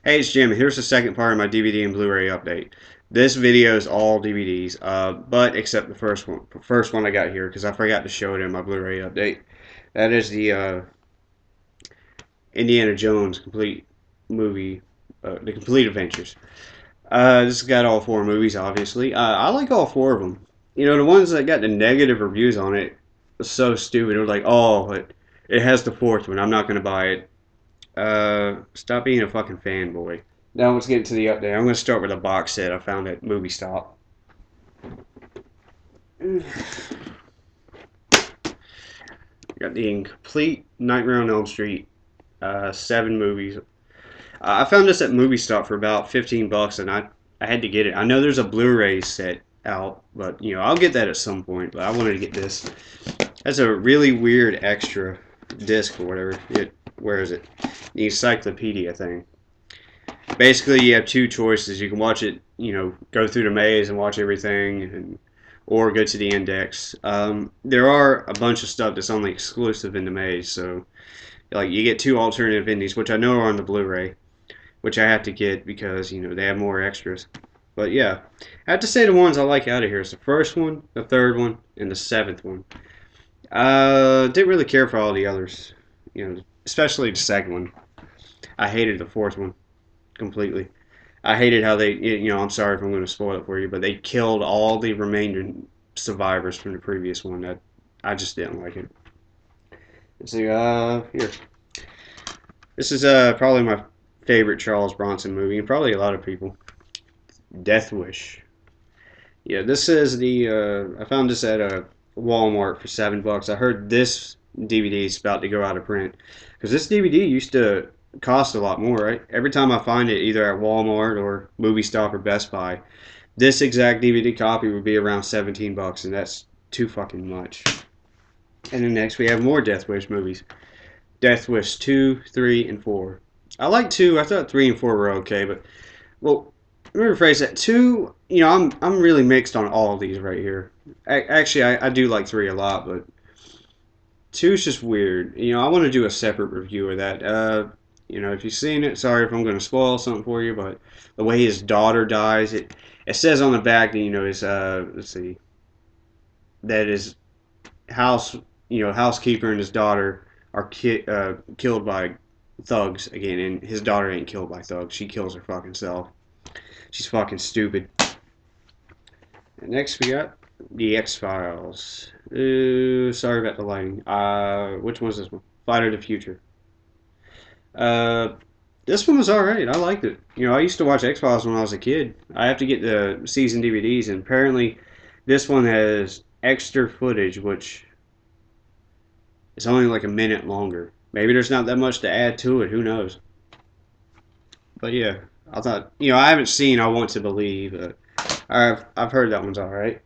Hey, it's Jim. Here's the second part of my DVD and Blu-ray update. This video is all DVDs, but except the first one. The first one I got here because I forgot to show it in my Blu-ray update. That is the Indiana Jones complete movie, the complete adventures. This has got all four movies, obviously. I like all four of them. You know, the ones that got the negative reviews on it was so stupid. It was like, oh, it has the fourth one. I'm not going to buy it. Stop being a fucking fanboy. Now let's get into the update. I'm going to start with a box set I found at Movie Stop. Got the incomplete Nightmare on Elm Street, 7 movies. I found this at Movie Stop for about 15 bucks, and I had to get it. I know there's a Blu-ray set out, but you know I'll get that at some point. But I wanted to get this. That's a really weird extra disc or whatever. Where is it? The encyclopedia thing. Basically, you have two choices. You can watch it, you know, go through the maze and watch everything, or go to the index. There are a bunch of stuff that's only exclusive in the maze, so like you get two alternative endings, which I know are on the Blu-ray, which I have to get because you know they have more extras. But yeah, I have to say the ones I like out of here is the first one, the third one, and the seventh one. Didn't really care for all the others, you know, especially the second one. I hated the fourth one completely. I hated how they, you know, I'm sorry if I'm going to spoil it for you, but they killed all the remaining survivors from the previous one. I just didn't like it. Let's see, here. This is probably my favorite Charles Bronson movie, and probably a lot of people. Death Wish. Yeah, this is the, I found this at a Walmart for 7 bucks. I heard this DVD is about to go out of print. Because this DVD used to cost a lot more, right? Every time I find it, either at Walmart or Movie Stop or Best Buy, this exact DVD copy would be around 17 bucks, and that's too fucking much. And then next we have more Death Wish movies. Death Wish 2, 3, and 4. I like 2. I thought 3 and 4 were okay, but, well, let me rephrase that. 2, you know, I'm really mixed on all of these right here. Actually, I do like 3 a lot, but 2 is just weird. You know, I want to do a separate review of that. You know, if you've seen it, sorry if I'm going to spoil something for you, but the way his daughter dies, it says on the back that, you know, his, let's see, that his house, you know, housekeeper and his daughter are killed by thugs again, and his daughter ain't killed by thugs. She kills her fucking self. She's fucking stupid. And next we got the X-Files. Sorry about the lighting. Which one was this one? Fight of the Future. Uh, this one was alright. I liked it. You know, I used to watch X-Files when I was a kid. I have to get the season DVDs, and apparently this one has extra footage, which is only like a minute longer. Maybe there's not that much to add to it. Who knows? But yeah, I thought, you know, I haven't seen I Want to Believe. But I've heard that one's alright.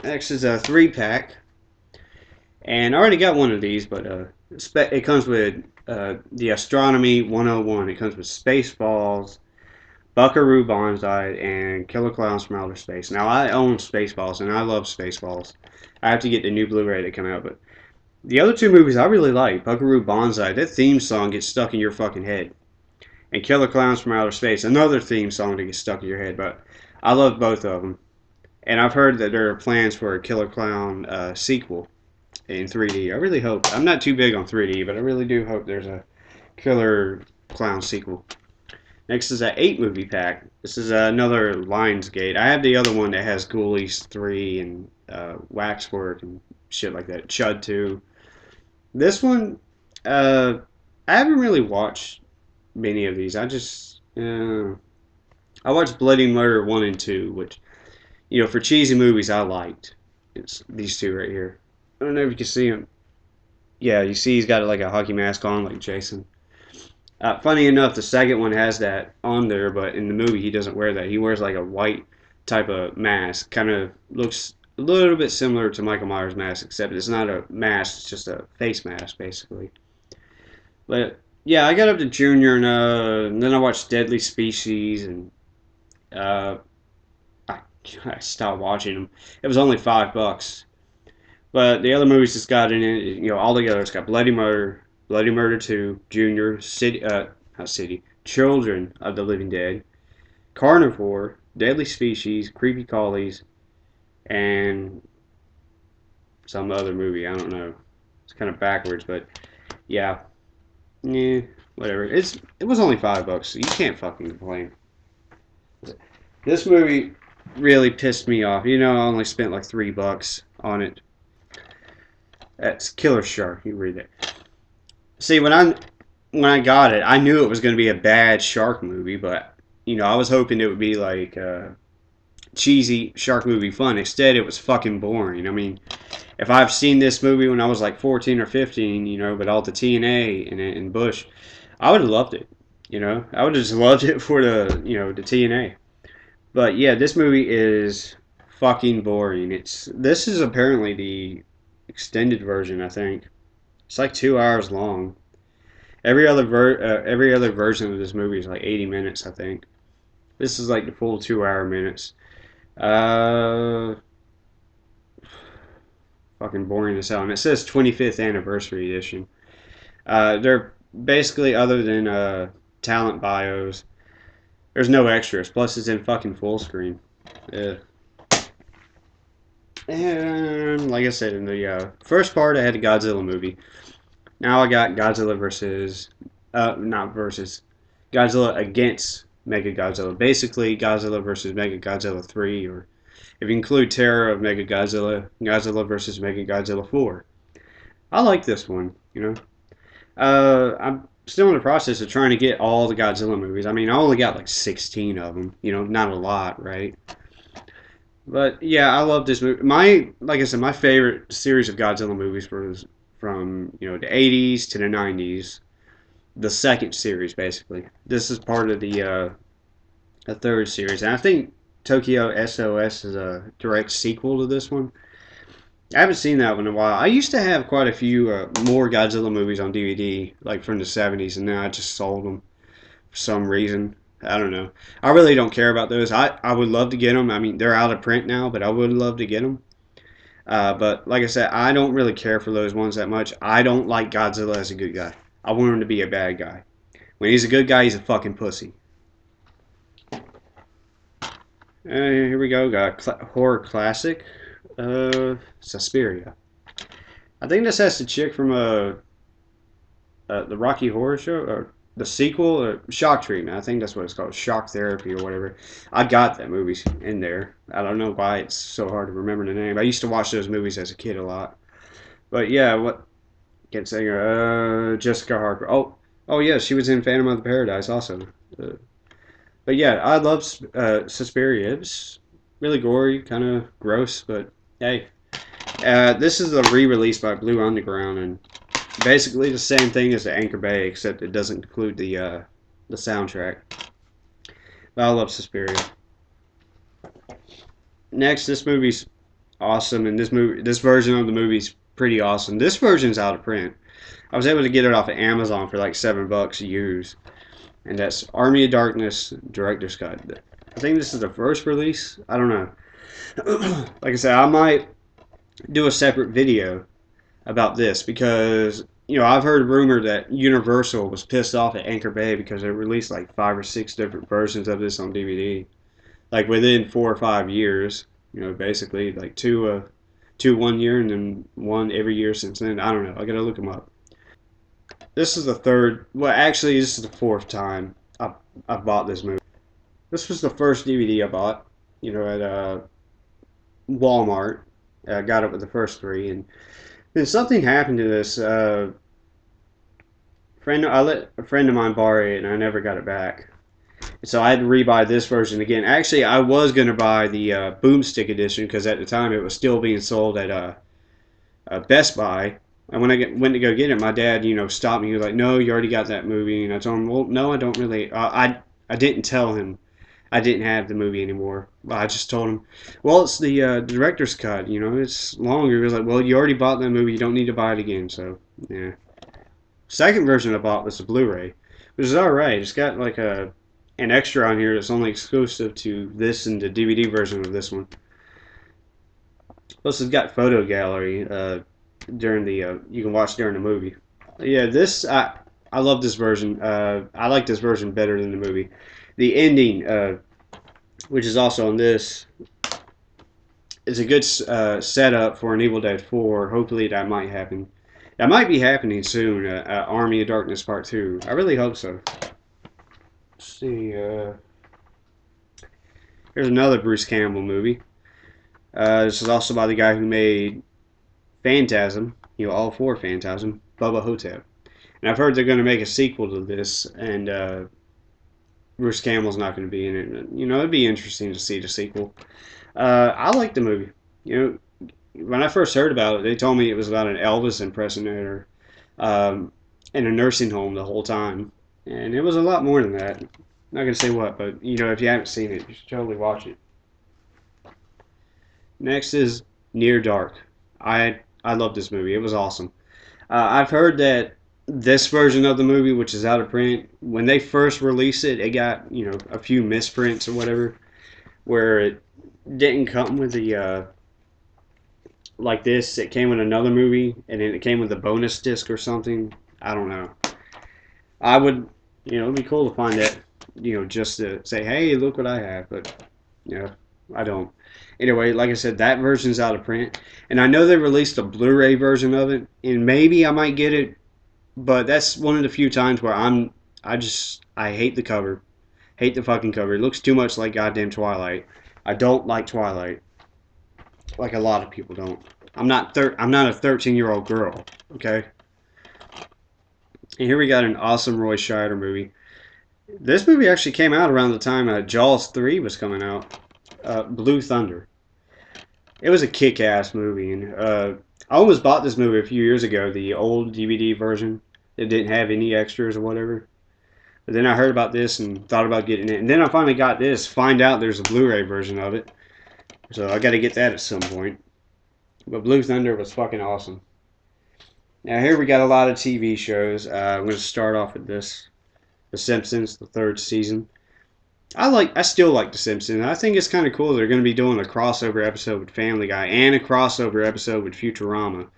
Next is a 3-pack. And I already got one of these, but it comes with the Astronomy 101. It comes with Spaceballs, Buckaroo Banzai, and Killer Clowns from Outer Space. Now, I own Spaceballs, and I love Spaceballs. I have to get the new Blu-ray that come out, but the other two movies I really like. Buckaroo Banzai, that theme song gets stuck in your fucking head. And Killer Clowns from Outer Space, another theme song that gets stuck in your head, but I love both of them. And I've heard that there are plans for a Killer Clown sequel in 3D. I really hope. I'm not too big on 3D, but I really do hope there's a Killer Clown sequel. Next is an 8-movie pack. This is another Lionsgate. I have the other one that has Ghoulies 3 and Waxwork and shit like that. Chud 2. This one, I haven't really watched many of these. I watched Bloody Murder 1 and 2, which, you know, for cheesy movies I liked. It's these two right here. I don't know if you can see him. Yeah, you see he's got like a hockey mask on like Jason. Funny enough, the second one has that on there, but in the movie he doesn't wear that. He wears like a white type of mask. Kind of looks a little bit similar to Michael Myers' mask, except it's not a mask, it's just a face mask basically. But yeah, I got up to Junior, and then I watched Deadly Species, and uh, I stopped watching them. It was only 5 bucks. But the other movies it's got in it, you know, all together, it's got Bloody Murder, Bloody Murder 2, Junior, City, not City, Children of the Living Dead, Carnivore, Deadly Species, Creepy Crawlies, and some other movie. I don't know. It's kind of backwards, but yeah, yeah, whatever. It was only $5, so you can't fucking complain. This movie really pissed me off. You know, I only spent like $3 on it. That's Killer Shark. You read it. See, when I got it, I knew it was going to be a bad shark movie, but you know, I was hoping it would be like cheesy shark movie fun. Instead, it was fucking boring. I mean, if I've seen this movie when I was like 14 or 15, you know, but all the TNA in it and Bush, I would have loved it. You know, I would have just loved it for the the TNA. But yeah, this movie is fucking boring. This is apparently the extended version. I think it's like 2 hours long. Every other version of this movie is like 80 minutes. I think this is like the full 2 hour minutes. Uh, Fucking boring as hell. And it says 25th anniversary edition. They're basically, other than talent bios, there's no extras. Plus, it's in fucking full screen. Uh, and like I said, in the first part, I had a Godzilla movie. Now I got Godzilla versus, not versus, Godzilla against Mega Godzilla. Basically, Godzilla versus Mega Godzilla 3, or if you include Terror of Mega Godzilla, Godzilla versus Mega Godzilla 4. I like this one, you know. I'm still in the process of trying to get all the Godzilla movies. I mean, I only got like 16 of them, you know, not a lot, right? But yeah, I love this movie. Like I said, my favorite series of Godzilla movies was from, the 80s to the 90s. The second series, basically. This is part of the third series. And I think Tokyo SOS is a direct sequel to this one. I haven't seen that one in a while. I used to have quite a few more Godzilla movies on DVD, like from the 70s, and then I just sold them for some reason. I don't know. I really don't care about those. I would love to get them. I mean, they're out of print now, but I would love to get them. But like I said, I don't really care for those ones that much. I don't like Godzilla as a good guy. I want him to be a bad guy. When he's a good guy, he's a fucking pussy. Here we go. Got a horror classic. Suspiria. I think this has the chick from the Rocky Horror Show, or the sequel, or Shock Treatment. I think that's what it's called, Shock Therapy or whatever. I got that movie in there. I don't know why it's so hard to remember the name. I used to watch those movies as a kid a lot. But yeah, what can't say her. Jessica Harper. Oh yeah, she was in Phantom of the Paradise also. Uh, but yeah, I love Suspiria. It's really gory, kind of gross, but hey, this is a re-release by Blue Underground, and basically the same thing as the Anchor Bay, except it doesn't include the soundtrack. But I love Suspiria. Next, this movie's awesome, and this version of the movie's pretty awesome. This version's out of print. I was able to get it off of Amazon for like $7 used, and that's Army of Darkness Director's Cut. I think this is the first release. I don't know. Like I said, I might do a separate video about this because I've heard a rumor that Universal was pissed off at Anchor Bay because they released like 5 or 6 different versions of this on DVD, like within 4 or 5 years. Basically like two 1 year and then one every year since then. I don't know. I gotta look them up. This is the third. Well, actually, this is the fourth time I bought this movie. This was the first DVD I bought. At Walmart. I got it with the first three, and then something happened to this. I let a friend of mine borrow it, and I never got it back. So I had to rebuy this version again. Actually, I was going to buy the Boomstick edition because at the time it was still being sold at Best Buy. And when I went to go get it, my dad, stopped me. He was like, "No, you already got that movie." And I told him, "Well, no, I don't really." I didn't tell him I didn't have the movie anymore. I just told him, "Well, it's the director's cut. It's longer." He was like, "Well, you already bought that movie. You don't need to buy it again." So yeah. Second version I bought was the Blu-ray, which is all right. It's got like an extra on here that's only exclusive to this and the DVD version of this one. Plus, it's got photo gallery during the you can watch during the movie. Yeah, this I I love this version. I like this version better than the movie. The ending, which is also on this, is a good setup for an Evil Dead 4. Hopefully that might happen. That might be happening soon. Army of Darkness Part 2. I really hope so. Let's see. Here's another Bruce Campbell movie. This is also by the guy who made Phantasm. You know, all four Phantasm. Bubba Hotep. And I've heard they're going to make a sequel to this, and Bruce Campbell's not going to be in it. You know, it'd be interesting to see the sequel. I like the movie. You know, when I first heard about it, they told me it was about an Elvis impersonator in a nursing home the whole time, and it was a lot more than that. Not gonna say what, but you know, if you haven't seen it, you should totally watch it. Next is Near Dark. I love this movie. It was awesome. I've heard that this version of the movie, which is out of print, when they first released it, it got a few misprints or whatever, where it didn't come with the like this. It came with another movie, and then it came with a bonus disc or something. I don't know. I would, it'd be cool to find that, just to say, hey, look what I have. But, I don't. Anyway, like I said, that version's out of print. And I know they released a Blu-ray version of it, and maybe I might get it, but that's one of the few times where I hate the cover. Hate the fucking cover. It looks too much like goddamn Twilight. I don't like Twilight. Like a lot of people don't. I'm not a 13-year-old girl, okay? And here we got an awesome Roy Scheider movie. This movie actually came out around the time Jaws 3 was coming out. Blue Thunder. It was a kick-ass movie, and I almost bought this movie a few years ago, the old DVD version. It didn't have any extras or whatever. But then I heard about this and thought about getting it. And then I finally got this, find out there's a Blu-ray version of it. So I got to get that at some point. But Blue Thunder was fucking awesome. Now here we got a lot of TV shows. I'm going to start off with this. The Simpsons, the third season. I still like The Simpsons. I think it's kind of cool they're going to be doing a crossover episode with Family Guy and a crossover episode with Futurama.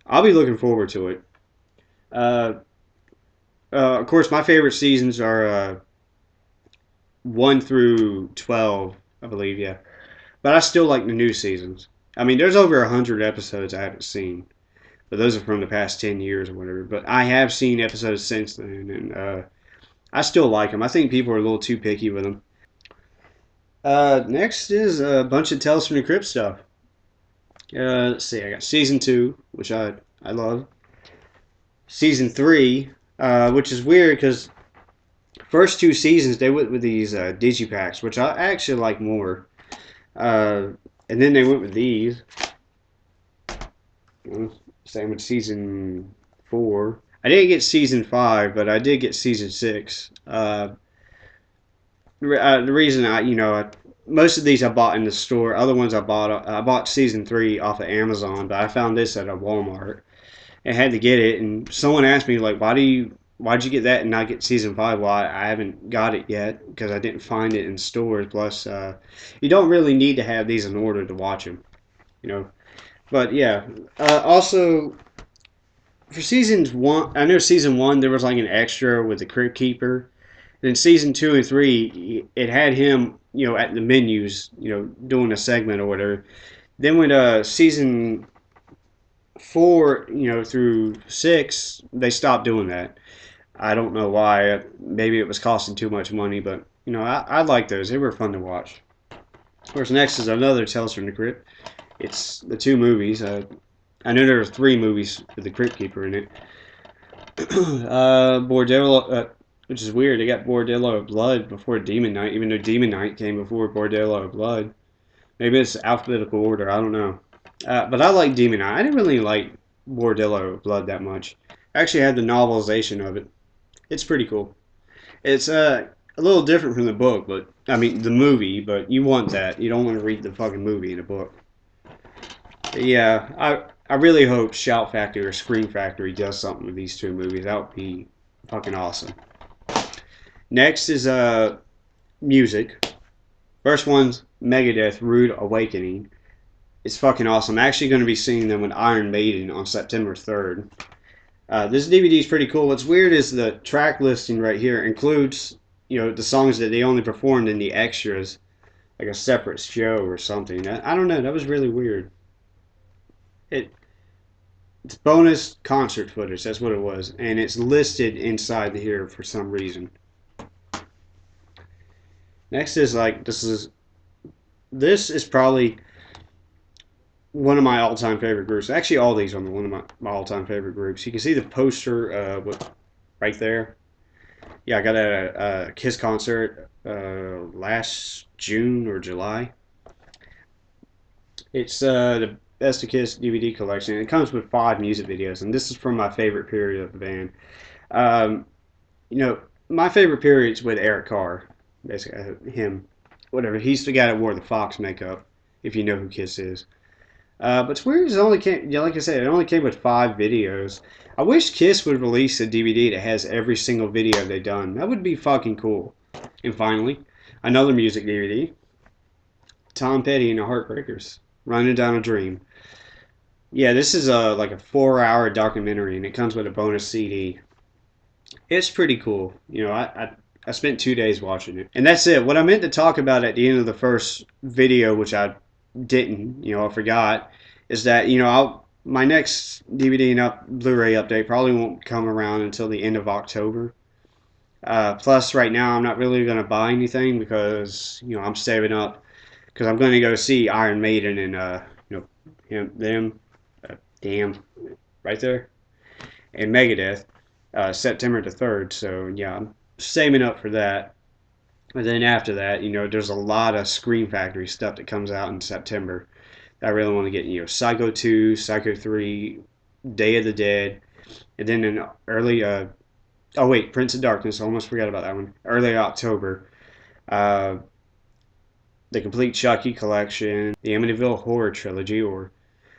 I'll be looking forward to it. Of course, my favorite seasons are 1 through 12, I believe, yeah. But I still like the new seasons. I mean, there's over 100 episodes I haven't seen. But those are from the past 10 years or whatever. But I have seen episodes since then, and I still like them. I think people are a little too picky with them. Next is a bunch of Tales from the Crypt stuff. Let's see, I got Season 2, which I love. Season 3, which is weird because first two seasons they went with these digipacks, which I actually like more. And then they went with these. Same with Season 4. I didn't get Season 5, but I did get Season 6. The reason most of these I bought in the store. Other ones I bought Season 3 off of Amazon, but I found this at a Walmart. I had to get it, and someone asked me, like, why'd you get that and not get Season 5? Well, I haven't got it yet because I didn't find it in stores. Plus, you don't really need to have these in order to watch them, But, yeah. Also, for Seasons 1, I know Season 1 there was like an extra with the Crypt Keeper. Then Season 2 and 3, it had him, at the menus, doing a segment or whatever. Then when Season 4, through 6, they stopped doing that. I don't know why. Maybe it was costing too much money, but I like those. They were fun to watch. Of course, next is another Tales from the Crypt. It's the two movies. I know there were 3 movies with the Crypt Keeper in it. Bordello, which is weird. They got Bordello of Blood before Demon Knight, even though Demon Knight came before Bordello of Blood. Maybe it's alphabetical order. I don't know. But I like Demon Knight. I didn't really like Bordello of Blood that much. I actually had the novelization of it. It's pretty cool. It's a little different from the book, but I mean the movie. But you want that. You don't want to read the fucking movie in a book. But yeah, I really hope Shout Factory or Scream Factory does something with these 2 movies. That would be fucking awesome. Next is music. First one's Megadeth, Rude Awakening. It's fucking awesome. I'm actually going to be seeing them with Iron Maiden on September 3rd. This DVD is pretty cool. What's weird is the track listing right here includes, the songs that they only performed in the extras, like a separate show or something. I don't know. That was really weird. It It's bonus concert footage. That's what it was, and it's listed inside here for some reason. Next is like this is probably one of my all-time favorite groups. Actually, all these are one of my all-time favorite groups. You can see the poster right there. Yeah, I got a Kiss concert last June or July. It's the Best of Kiss DVD collection. It comes with 5 music videos, and this is from my favorite period of the band. Um, you know, my favorite period's with Eric Carr, basically him, whatever. He's the guy that wore the Fox makeup, if you know who Kiss is. But it's weird. It only came, like I said, it only came with 5 videos. I wish Kiss would release a DVD that has every single video they've done. That would be fucking cool. And finally, another music DVD. Tom Petty and the Heartbreakers, Running Down a Dream. Yeah, this is like a 4-hour documentary, and it comes with a bonus CD. It's pretty cool. I spent 2 days watching it, and that's it. What I meant to talk about at the end of the first video, which I didn't, I forgot, is that my next DVD and Blu-ray update probably won't come around until the end of October. Plus, right now I'm not really gonna buy anything because I'm saving up because I'm going to go see Iron Maiden and them, damn, right there, and Megadeth, September the 3rd. So yeah, I'm saving up for that. And then after that, there's a lot of Scream Factory stuff that comes out in September. I really want to get, Psycho 2, Psycho 3, Day of the Dead, and then in early, oh wait, Prince of Darkness. I almost forgot about that one. Early October. Uh, the complete Chucky collection, the Amityville Horror trilogy, or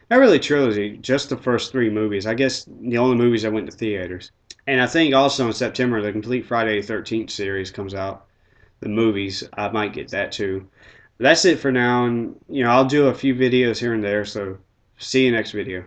not really trilogy, just the first 3 movies. I guess the only movies I went to theaters. And I think also in September, the complete Friday the 13th series comes out. The movies, I might get that too. But that's it for now, and I'll do a few videos here and there, so see you next video.